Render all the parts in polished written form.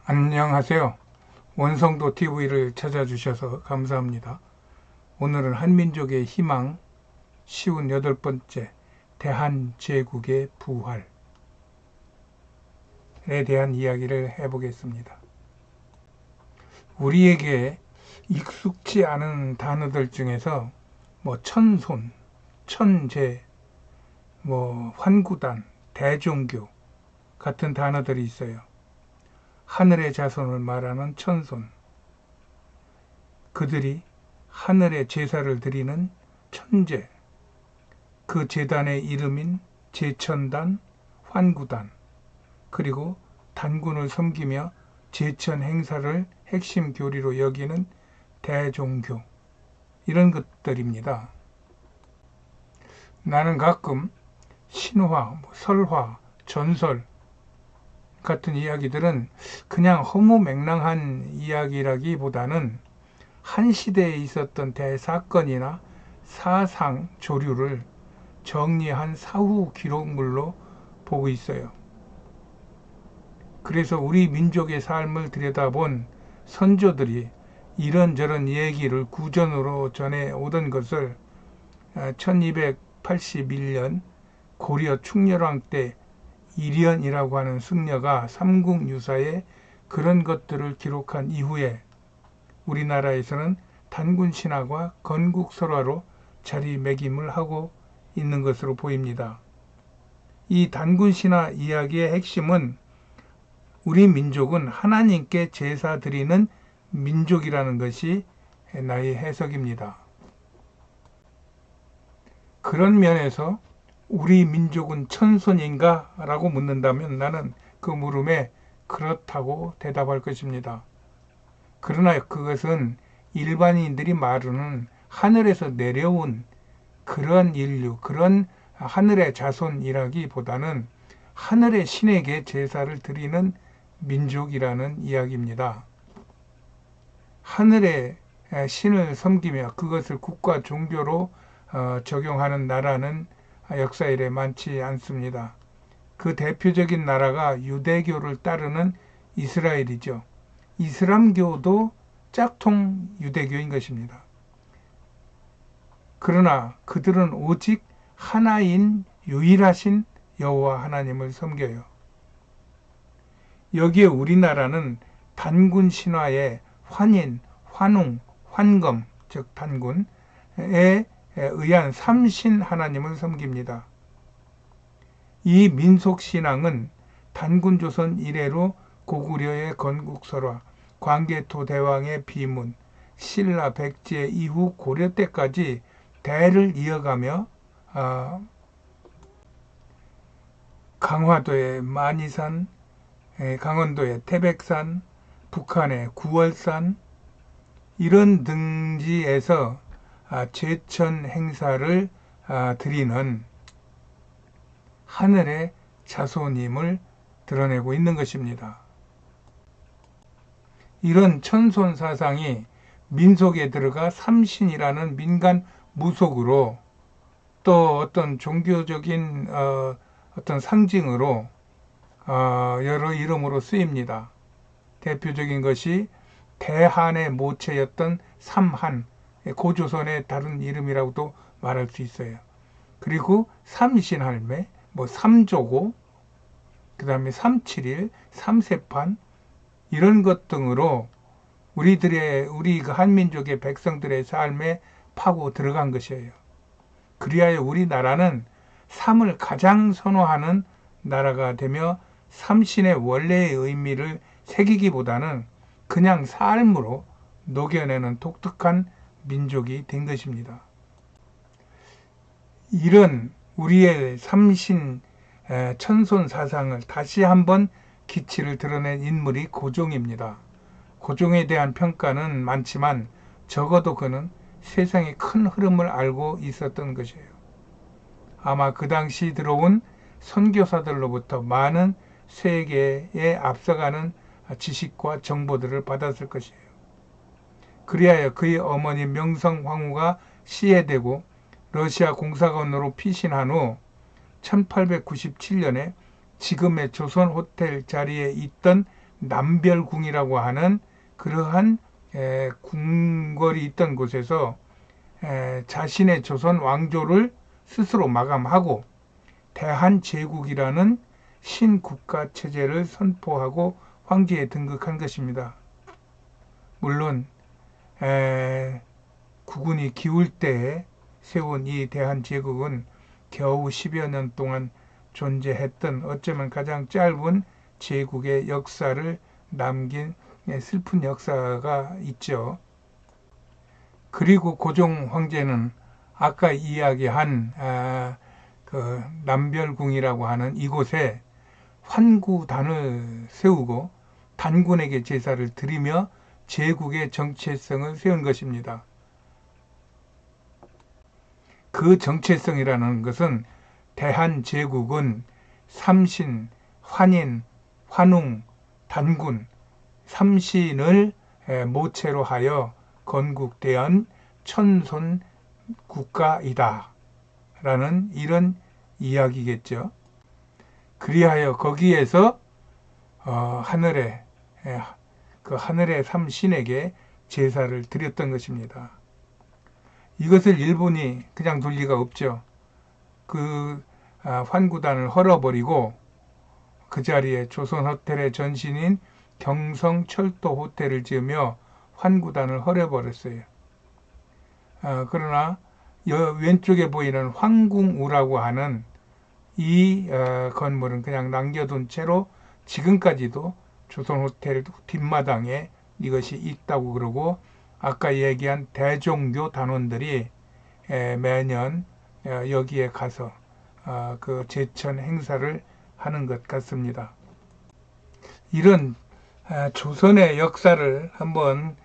안녕하세요. 원성도 TV를 찾아주셔서 감사합니다. 오늘은 한민족의 희망 쉬운 8번째 대한제국의 부활에 대한 이야기를 해보겠습니다. 우리에게 익숙지 않은 단어들 중에서 천손, 천재, 환구단, 대종교 같은 단어들이 있어요. 하늘의 자손을 말하는 천손, 그들이 하늘의 제사를 드리는 천재, 그 제단의 이름인 제천단, 환구단, 그리고 단군을 섬기며 제천 행사를 핵심 교리로 여기는 대종교, 이런 것들입니다. 나는 가끔 신화, 설화, 전설 같은 이야기들은 그냥 허무맹랑한 이야기라기보다는 한 시대에 있었던 대사건이나 사상 조류를 정리한 사후 기록물로 보고 있어요. 그래서 우리 민족의 삶을 들여다본 선조들이 이런저런 얘기를 구전으로 전해오던 것을 1281년 고려 충렬왕 때 일연이라고 하는 승려가 삼국유사에 그런 것들을 기록한 이후에 우리나라에서는 단군신화가 건국설화로 자리매김을 하고 있는 것으로 보입니다. 이 단군신화 이야기의 핵심은 우리 민족은 하나님께 제사 드리는 민족이라는 것이 나의 해석입니다. 그런 면에서 우리 민족은 천손인가? 라고 묻는다면 나는 그 물음에 그렇다고 대답할 것입니다. 그러나 그것은 일반인들이 말하는 하늘에서 내려온 그런 인류, 그런 하늘의 자손이라기보다는 하늘의 신에게 제사를 드리는 민족이라는 이야기입니다. 하늘의 신을 섬기며 그것을 국가 종교로 적용하는 나라는 역사 이래 많지 않습니다. 그 대표적인 나라가 유대교를 따르는 이스라엘이죠. 이슬람교도 짝퉁 유대교인 것입니다. 그러나 그들은 오직 하나인 유일하신 여호와 하나님을 섬겨요. 여기에 우리나라는 단군 신화의 환인, 환웅, 환검, 즉 단군에 의한 삼신 하나님을 섬깁니다. 이 민속신앙은 단군조선 이래로 고구려의 건국설화, 광개토 대왕의 비문, 신라 백제 이후 고려 때까지 대를 이어가며 강화도의 만이산, 강원도의 태백산, 북한의 구월산 이런 등지에서 제천 행사를 드리는 하늘의 자손임을 드러내고 있는 것입니다. 이런 천손 사상이 민속에 들어가 삼신이라는 민간 무속으로 또 어떤 종교적인 어떤 상징으로 여러 이름으로 쓰입니다. 대표적인 것이 대한의 모체였던 삼한, 고조선의 다른 이름이라고도 말할 수 있어요. 그리고 삼신할매, 삼조고, 그 다음에 삼칠일, 삼세판 이런 것 등으로 우리 그 한민족의 백성들의 삶에 파고 들어간 것이에요. 그리하여 우리나라는 삼을 가장 선호하는 나라가 되며 삼신의 원래의 의미를 새기기보다는 그냥 삶으로 녹여내는 독특한 민족이 된 것입니다. 이런 우리의 삼신 천손 사상을 다시 한번 기치를 드러낸 인물이 고종입니다. 고종에 대한 평가는 많지만 적어도 그는 세상의 큰 흐름을 알고 있었던 것이에요. 아마 그 당시 들어온 선교사들로부터 많은 세계에 앞서가는 지식과 정보들을 받았을 것이에요. 그리하여 그의 어머니 명성황후가 시해되고 러시아 공사관으로 피신한 후 1897년에 지금의 조선 호텔 자리에 있던 남별궁이라고 하는 그러한 궁궐이 있던 곳에서 자신의 조선 왕조를 스스로 마감하고 대한제국이라는 신국가 체제를 선포하고 황제에 등극한 것입니다. 물론 국운이 기울 때에 세운 이 대한제국은 겨우 10여 년 동안 존재했던 어쩌면 가장 짧은 제국의 역사를 남긴 슬픈 역사가 있죠. 그리고 고종 황제는 아까 이야기한 그 남별궁이라고 하는 이곳에 환구단을 세우고 단군에게 제사를 드리며 제국의 정체성을 세운 것입니다. 그 정체성이라는 것은 대한제국은 삼신, 환인, 환웅, 단군, 삼신을 모체로 하여 건국대한 천손 국가이다 라는 이런 이야기겠죠. 그리하여 거기에서 하늘의 삼신에게 제사를 드렸던 것입니다. 이것을 일본이 그냥 둘 리가 없죠. 그 환구단을 헐어버리고 그 자리에 조선호텔의 전신인 경성철도호텔을 지으며 환구단을 헐어버렸어요. 그러나 왼쪽에 보이는 황궁우라고 하는 이 건물은 그냥 남겨둔 채로 지금까지도 조선호텔 뒷마당에 이것이 있다고 그러고, 아까 얘기한 대종교 단원들이 매년 여기에 가서 그 제천 행사를 하는 것 같습니다. 이런 조선의 역사를 한번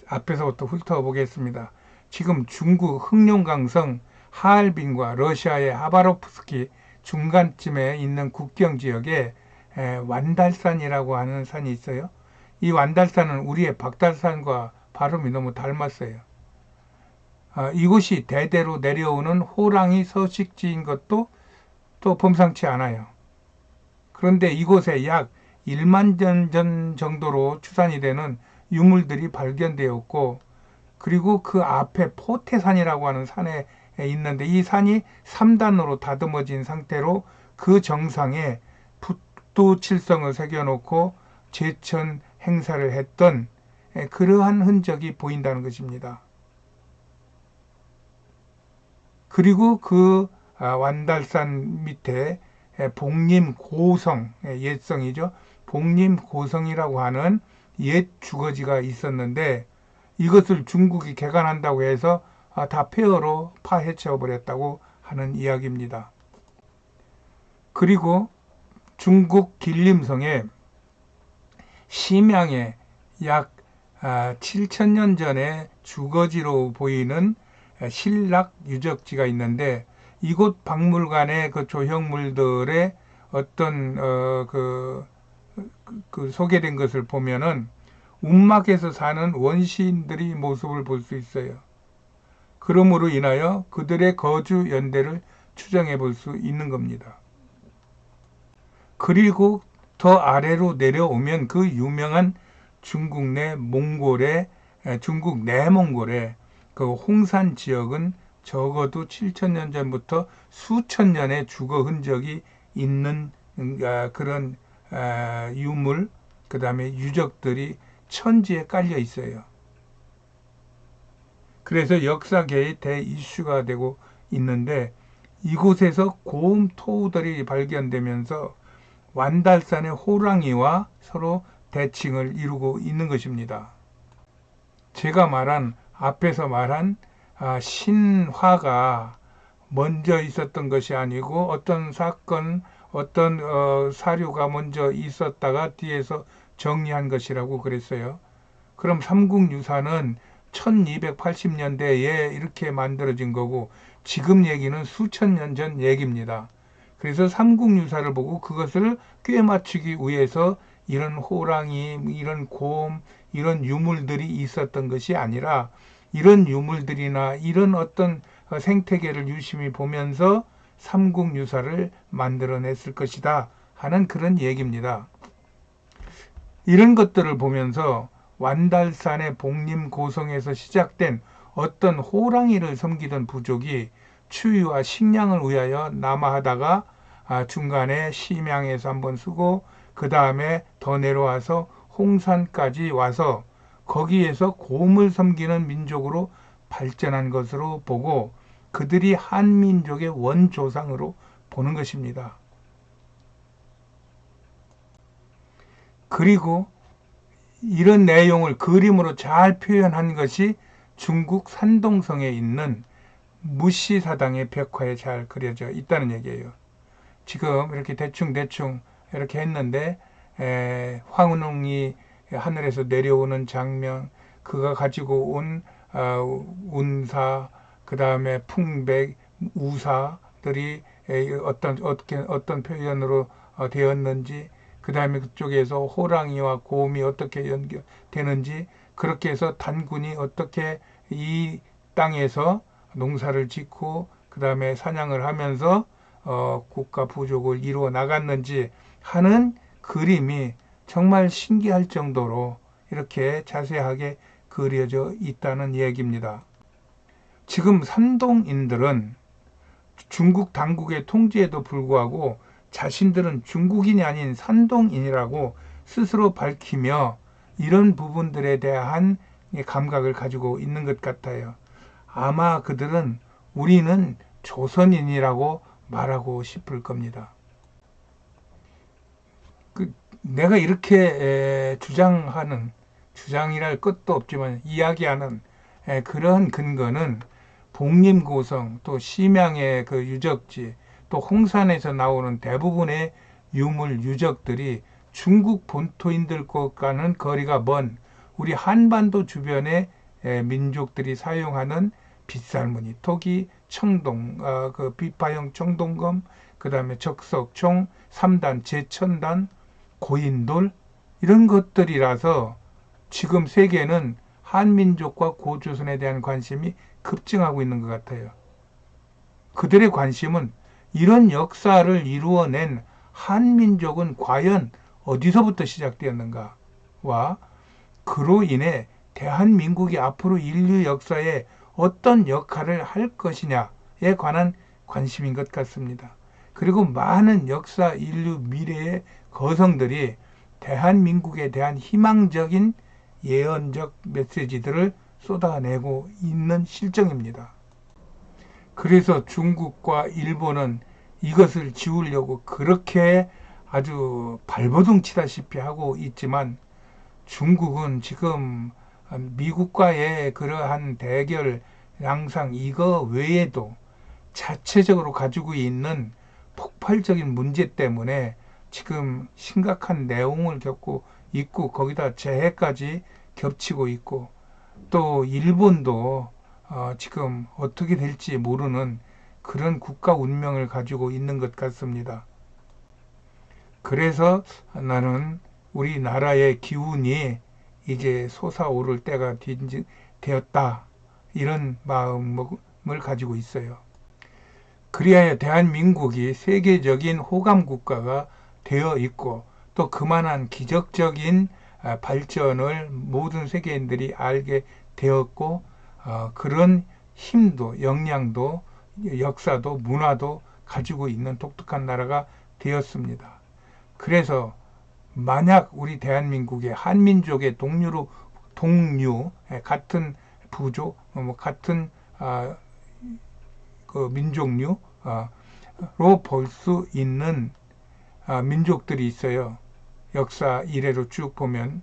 앞에서부터 훑어보겠습니다. 지금 중국 흑룡강성 하얼빈과 러시아의 하바롭스키 중간쯤에 있는 국경 지역에 완달산이라고 하는 산이 있어요. 이 완달산은 우리의 박달산과 발음이 너무 닮았어요. 이곳이 대대로 내려오는 호랑이 서식지인 것도 또 범상치 않아요. 그런데 이곳에 약 1만 년 전 정도로 추산이 되는 유물들이 발견되었고, 그리고 그 앞에 포태산이라고 하는 산에 있는데 이 산이 3단으로 다듬어진 상태로 그 정상에 북두칠성을 새겨놓고 제천 행사를 했던 그러한 흔적이 보인다는 것입니다. 그리고 그 완달산 밑에 복림고성, 옛성이죠. 복림고성이라고 하는 옛 주거지가 있었는데 이것을 중국이 개간한다고 해서 다 폐허로 파헤쳐 버렸다고 하는 이야기입니다. 그리고 중국 길림성에 심양에 약 7,000년 전에 주거지로 보이는 신락 유적지가 있는데, 이곳 박물관의 그 조형물들의 어떤 그 소개된 것을 보면은 움막에서 사는 원시인들의 모습을 볼 수 있어요. 그러므로 인하여 그들의 거주 연대를 추정해 볼 수 있는 겁니다. 그리고 더 아래로 내려오면 그 유명한 중국 내몽골의 그 홍산 지역은 적어도 7,000년 전부터 수천 년의 주거 흔적이 있는 그런 유물, 그 다음에 유적들이 천지에 깔려 있어요. 그래서 역사계의 대이슈가 되고 있는데, 이곳에서 고움 토우들이 발견되면서 완달산의 호랑이와 서로 대칭을 이루고 있는 것입니다. 제가 앞에서 말한 신화가 먼저 있었던 것이 아니고 어떤 사건, 어떤 사료가 먼저 있었다가 뒤에서 정리한 것이라고 그랬어요. 그럼 삼국유사는 1280년대에 이렇게 만들어진 거고, 지금 얘기는 수천 년 전 얘기입니다. 그래서 삼국유사를 보고 그것을 꿰맞추기 위해서 이런 호랑이, 이런 곰, 이런 유물들이 있었던 것이 아니라, 이런 유물들이나 이런 어떤 생태계를 유심히 보면서 삼국유사를 만들어냈을 것이다 하는 그런 얘기입니다. 이런 것들을 보면서 완달산의 복림고성에서 시작된 어떤 호랑이를 섬기던 부족이 추위와 식량을 위하여 남하하다가 중간에 심양에서 한번 쓰고 그 다음에 더 내려와서 홍산까지 와서 거기에서 곰을 섬기는 민족으로 발전한 것으로 보고 그들이 한민족의 원조상으로 보는 것입니다. 그리고 이런 내용을 그림으로 잘 표현한 것이 중국 산동성에 있는 무시사당의 벽화에 잘 그려져 있다는 얘기예요. 지금 이렇게 대충 이렇게 했는데 황운홍이 하늘에서 내려오는 장면, 그가 가지고 온 운사, 그 다음에 풍백, 우사들이 어떤 표현으로 되었는지, 그 다음에 그쪽에서 호랑이와 곰이 어떻게 연결되는지, 그렇게 해서 단군이 어떻게 이 땅에서 농사를 짓고 그 다음에 사냥을 하면서 국가 부족을 이루어 나갔는지 하는 그림이 정말 신기할 정도로 이렇게 자세하게 그려져 있다는 얘기입니다. 지금 산동인들은 중국 당국의 통제에도 불구하고 자신들은 중국인이 아닌 산동인이라고 스스로 밝히며 이런 부분들에 대한 감각을 가지고 있는 것 같아요. 아마 그들은 우리는 조선인이라고 말하고 싶을 겁니다. 내가 이렇게 주장이랄 것도 없지만 이야기하는 그런 근거는 복림고성, 또 심양의 그 유적지, 또 홍산에서 나오는 대부분의 유물 유적들이 중국 본토인들과는 거리가 먼 우리 한반도 주변의 민족들이 사용하는 빗살무늬, 토기, 청동, 그 비파형 청동검, 그 다음에 적석총, 3단, 제천단, 고인돌 이런 것들이라서 지금 세계는 한민족과 고조선에 대한 관심이 급증하고 있는 것 같아요. 그들의 관심은 이런 역사를 이루어낸 한민족은 과연 어디서부터 시작되었는가와 그로 인해 대한민국이 앞으로 인류 역사에 어떤 역할을 할 것이냐에 관한 관심인 것 같습니다. 그리고 많은 역사 인류 미래의 거성들이 대한민국에 대한 희망적인 예언적 메시지들을 쏟아내고 있는 실정입니다. 그래서 중국과 일본은 이것을 지우려고 그렇게 아주 발버둥 치다시피 하고 있지만 중국은 지금 미국과의 그러한 대결 양상 이거 외에도 자체적으로 가지고 있는 폭발적인 문제 때문에 지금 심각한 내용을 겪고 있고 거기다 재해까지 겹치고 있고 또 일본도 지금 어떻게 될지 모르는 그런 국가 운명을 가지고 있는 것 같습니다. 그래서 나는 우리나라의 기운이 이제 솟아오를 때가 되었다 이런 마음을 가지고 있어요. 그리하여 대한민국이 세계적인 호감 국가가 되어 있고 또 그만한 기적적인 발전을 모든 세계인들이 알게 되었고 그런 힘도 역량도 역사도 문화도 가지고 있는 독특한 나라가 되었습니다. 그래서 만약 우리 대한민국의 한민족의 동류 같은 부족 같은 그 민족류로 볼 수 있는 민족들이 있어요. 역사 이래로 쭉 보면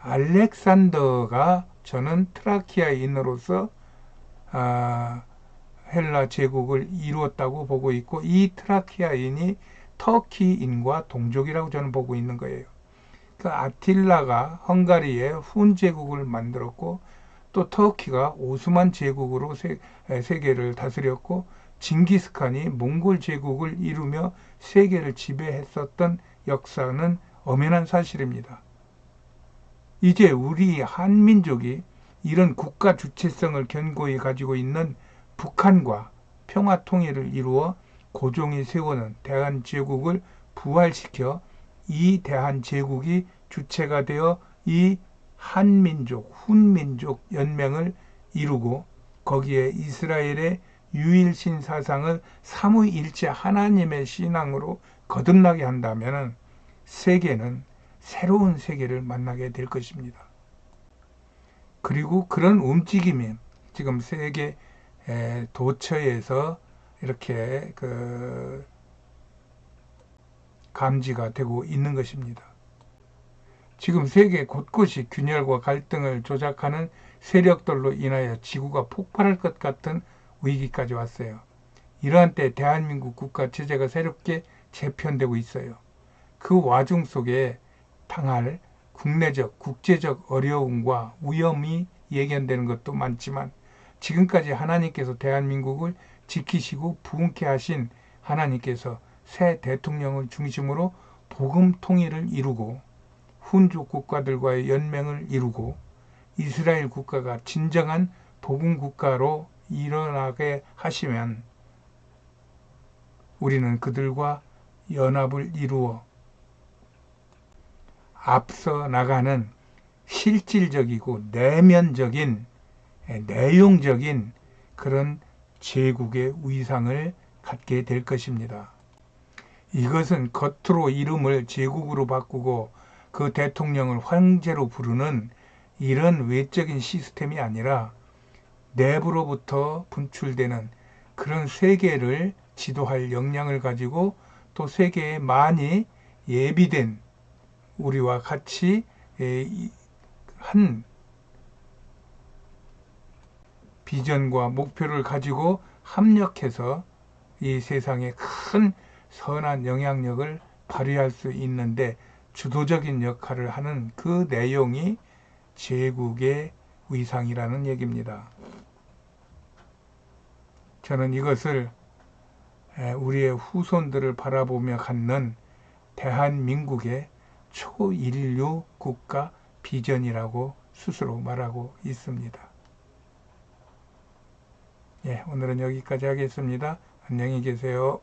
알렉산더가 저는 트라키아인으로서 헬라 제국을 이루었다고 보고 있고 이 트라키아인이 터키인과 동족이라고 저는 보고 있는 거예요. 그 아틸라가 헝가리의 훈 제국을 만들었고 또 터키가 오스만 제국으로 세계를 다스렸고 징기스칸이 몽골 제국을 이루며 세계를 지배했었던 역사는 엄연한 사실입니다. 이제 우리 한민족이 이런 국가 주체성을 견고히 가지고 있는 북한과 평화 통일을 이루어 고종이 세우는 대한제국을 부활시켜 이 대한제국이 주체가 되어 이 한민족, 훈민족 연맹을 이루고 거기에 이스라엘의 유일신 사상을 삼위일체 하나님의 신앙으로 거듭나게 한다면 세계는 새로운 세계를 만나게 될 것입니다. 그리고 그런 움직임이 지금 세계 도처에서 이렇게 감지가 되고 있는 것입니다. 지금 세계 곳곳이 균열과 갈등을 조작하는 세력들로 인하여 지구가 폭발할 것 같은 위기까지 왔어요. 이러한 때 대한민국 국가 체제가 새롭게 재편되고 있어요. 그 와중 속에 당할 국내적, 국제적 어려움과 위험이 예견되는 것도 많지만 지금까지 하나님께서 대한민국을 지키시고 부흥케 하신 하나님께서 새 대통령을 중심으로 복음 통일을 이루고 훈족 국가들과의 연맹을 이루고 이스라엘 국가가 진정한 복음 국가로 일어나게 하시면 우리는 그들과 연합을 이루어 앞서 나가는 실질적이고 내면적인 내용적인 그런 제국의 위상을 갖게 될 것입니다. 이것은 겉으로 이름을 제국으로 바꾸고 그 대통령을 황제로 부르는 이런 외적인 시스템이 아니라 내부로부터 분출되는 그런 세계를 지도할 역량을 가지고 또 세계에 많이 예비된 우리와 같이 한 비전과 목표를 가지고 합력해서 이 세상에 큰 선한 영향력을 발휘할 수 있는데 주도적인 역할을 하는 그 내용이 제국의 위상이라는 얘기입니다. 저는 이것을 우리의 후손들을 바라보며 갖는 대한민국의 초인류 국가 비전이라고 스스로 말하고 있습니다. 오늘은 여기까지 하겠습니다. 안녕히 계세요.